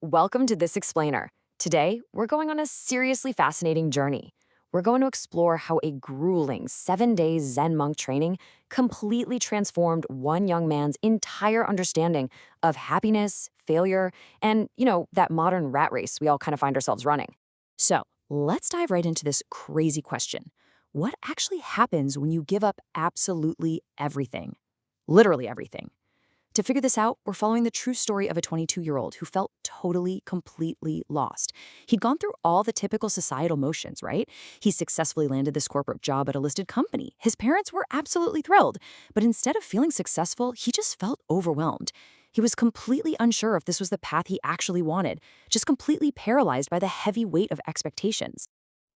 Welcome to This Explainer. Today, we're going on a seriously fascinating journey. We're going to explore how a grueling 7-day Zen monk training completely transformed one young man's entire understanding of happiness, failure, and, that modern rat race we all kind of find ourselves running. So, let's dive right into this crazy question. What actually happens when you give up absolutely everything? Literally everything. To figure this out, we're following the true story of a 22-year-old who felt totally, completely lost. He'd gone through all the typical societal motions, right? He successfully landed this corporate job at a listed company. His parents were absolutely thrilled. But instead of feeling successful, he just felt overwhelmed. He was completely unsure if this was the path he actually wanted, just completely paralyzed by the heavy weight of expectations.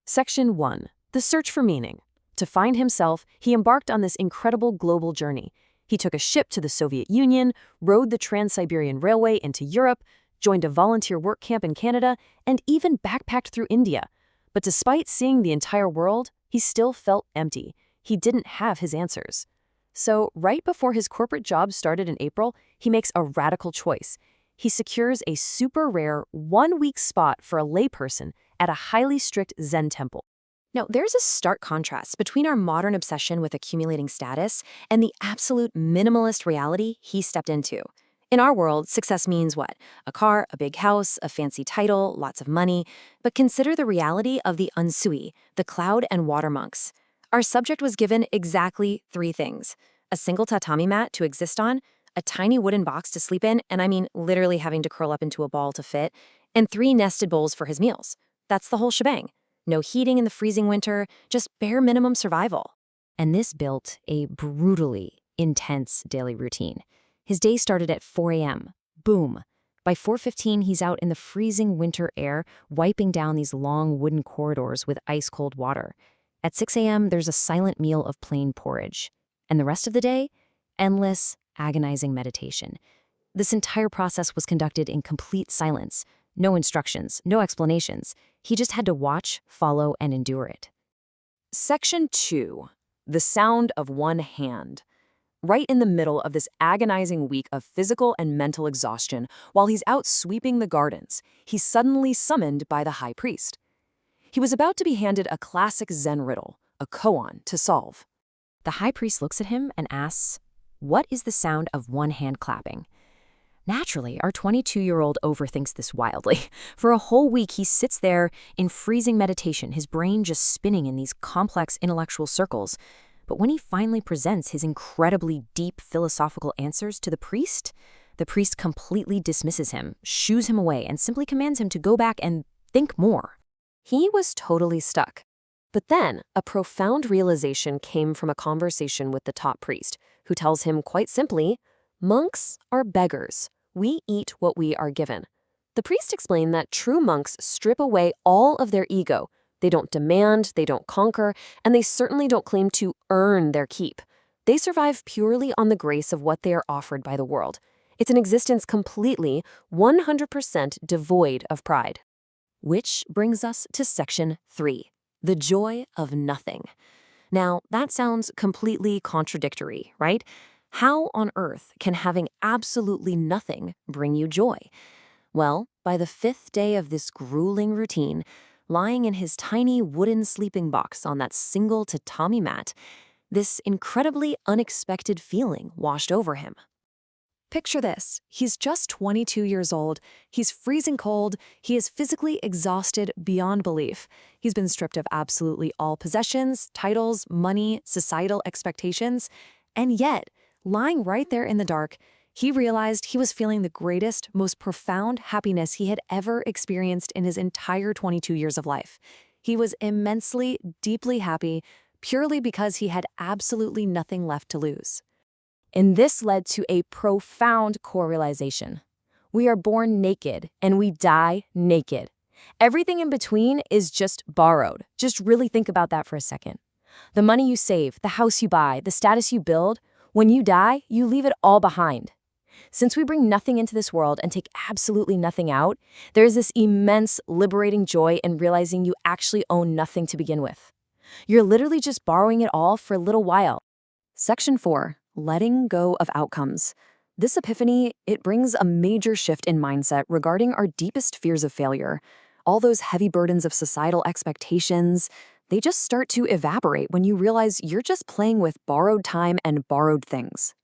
Section 1. The Search for Meaning. To find himself, he embarked on this incredible global journey. He took a ship to the Soviet Union, rode the Trans-Siberian Railway into Europe, joined a volunteer work camp in Canada, and even backpacked through India. But despite seeing the entire world, he still felt empty. He didn't have his answers. So, right before his corporate job started in April, he makes a radical choice. He secures a super rare 1-week spot for a layperson at a highly strict Zen temple. Now, there's a stark contrast between our modern obsession with accumulating status and the absolute minimalist reality he stepped into. In our world, success means what? A car, a big house, a fancy title, lots of money. But consider the reality of the unsui, the cloud and water monks. Our subject was given exactly 3 things: a single tatami mat to exist on, a tiny wooden box to sleep in, and I mean literally having to curl up into a ball to fit, and 3 nested bowls for his meals. That's the whole shebang. No heating in the freezing winter, just bare minimum survival. And this built a brutally intense daily routine. His day started at 4 a.m. Boom. By 4:15, he's out in the freezing winter air, wiping down these long wooden corridors with ice-cold water. At 6 a.m., there's a silent meal of plain porridge. And the rest of the day? Endless, agonizing meditation. This entire process was conducted in complete silence. No instructions, no explanations. He just had to watch, follow, and endure it. Section 2. The Sound of One Hand. Right in the middle of this agonizing week of physical and mental exhaustion, while he's out sweeping the gardens, he's suddenly summoned by the high priest. He was about to be handed a classic Zen riddle, a koan, to solve. The high priest looks at him and asks, "What is the sound of one hand clapping?" Naturally, our 22-year-old overthinks this wildly. For a whole week, he sits there in freezing meditation, his brain just spinning in these complex intellectual circles. But when he finally presents his incredibly deep philosophical answers to the priest completely dismisses him, shoos him away, and simply commands him to go back and think more. He was totally stuck. But then, a profound realization came from a conversation with the top priest, who tells him quite simply, "Monks are beggars. We eat what we are given." The priest explained that true monks strip away all of their ego. They don't demand, they don't conquer, and they certainly don't claim to earn their keep. They survive purely on the grace of what they are offered by the world. It's an existence completely, 100% devoid of pride. Which brings us to Section 3, the joy of nothing. Now, that sounds completely contradictory, right? How on earth can having absolutely nothing bring you joy? Well, by the 5th day of this grueling routine, lying in his tiny wooden sleeping box on that single tatami mat, this incredibly unexpected feeling washed over him. Picture this. He's just 22 years old. He's freezing cold. He is physically exhausted beyond belief. He's been stripped of absolutely all possessions, titles, money, societal expectations, and yet, lying right there in the dark, he realized he was feeling the greatest, most profound happiness he had ever experienced in his entire 22 years of life. He was immensely, deeply happy, purely because he had absolutely nothing left to lose. And this led to a profound core realization. We are born naked, and we die naked. Everything in between is just borrowed. Just really think about that for a second. The money you save, the house you buy, the status you build, when you die, you leave it all behind. Since we bring nothing into this world and take absolutely nothing out, there is this immense, liberating joy in realizing you actually own nothing to begin with. You're literally just borrowing it all for a little while. Section 4. Letting go of outcomes. This epiphany, it brings a major shift in mindset regarding our deepest fears of failure. All those heavy burdens of societal expectations, they just start to evaporate when you realize you're just playing with borrowed time and borrowed things.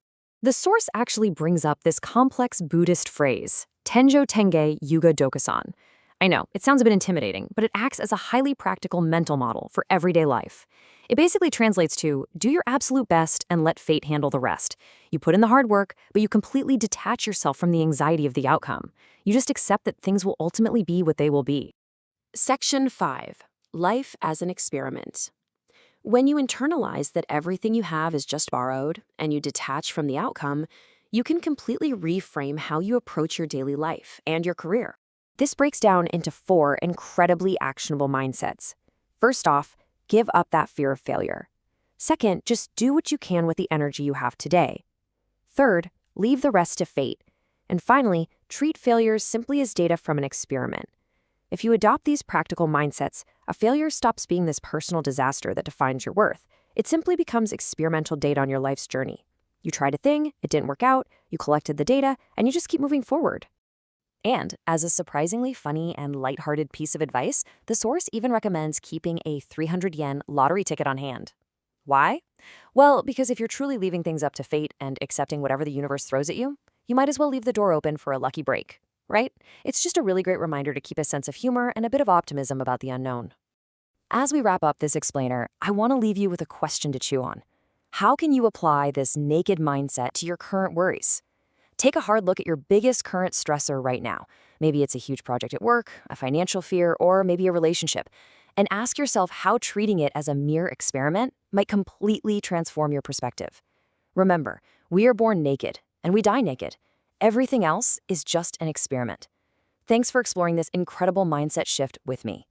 The source actually brings up this complex Buddhist phrase, Tenjo Tenge Yuga Dokusan. I know, it sounds a bit intimidating, but it acts as a highly practical mental model for everyday life. It basically translates to, do your absolute best and let fate handle the rest. You put in the hard work, but you completely detach yourself from the anxiety of the outcome. You just accept that things will ultimately be what they will be. Section 5. Life as an experiment. When you internalize that everything you have is just borrowed and you detach from the outcome, you can completely reframe how you approach your daily life and your career. This breaks down into 4 incredibly actionable mindsets. First off, give up that fear of failure. Second, just do what you can with the energy you have today. Third, leave the rest to fate. And finally, treat failures simply as data from an experiment. If you adopt these practical mindsets, a failure stops being this personal disaster that defines your worth. It simply becomes experimental data on your life's journey. You tried a thing, it didn't work out, you collected the data, and you just keep moving forward. And as a surprisingly funny and lighthearted piece of advice, the source even recommends keeping a 300 yen lottery ticket on hand. Why? Well, because if you're truly leaving things up to fate and accepting whatever the universe throws at you, you might as well leave the door open for a lucky break, right? It's just a really great reminder to keep a sense of humor and a bit of optimism about the unknown. As we wrap up this explainer, I want to leave you with a question to chew on. How can you apply this naked mindset to your current worries? Take a hard look at your biggest current stressor right now. Maybe it's a huge project at work, a financial fear, or maybe a relationship. And ask yourself how treating it as a mere experiment might completely transform your perspective. Remember, we are born naked, and we die naked. Everything else is just an experiment. Thanks for exploring this incredible mindset shift with me.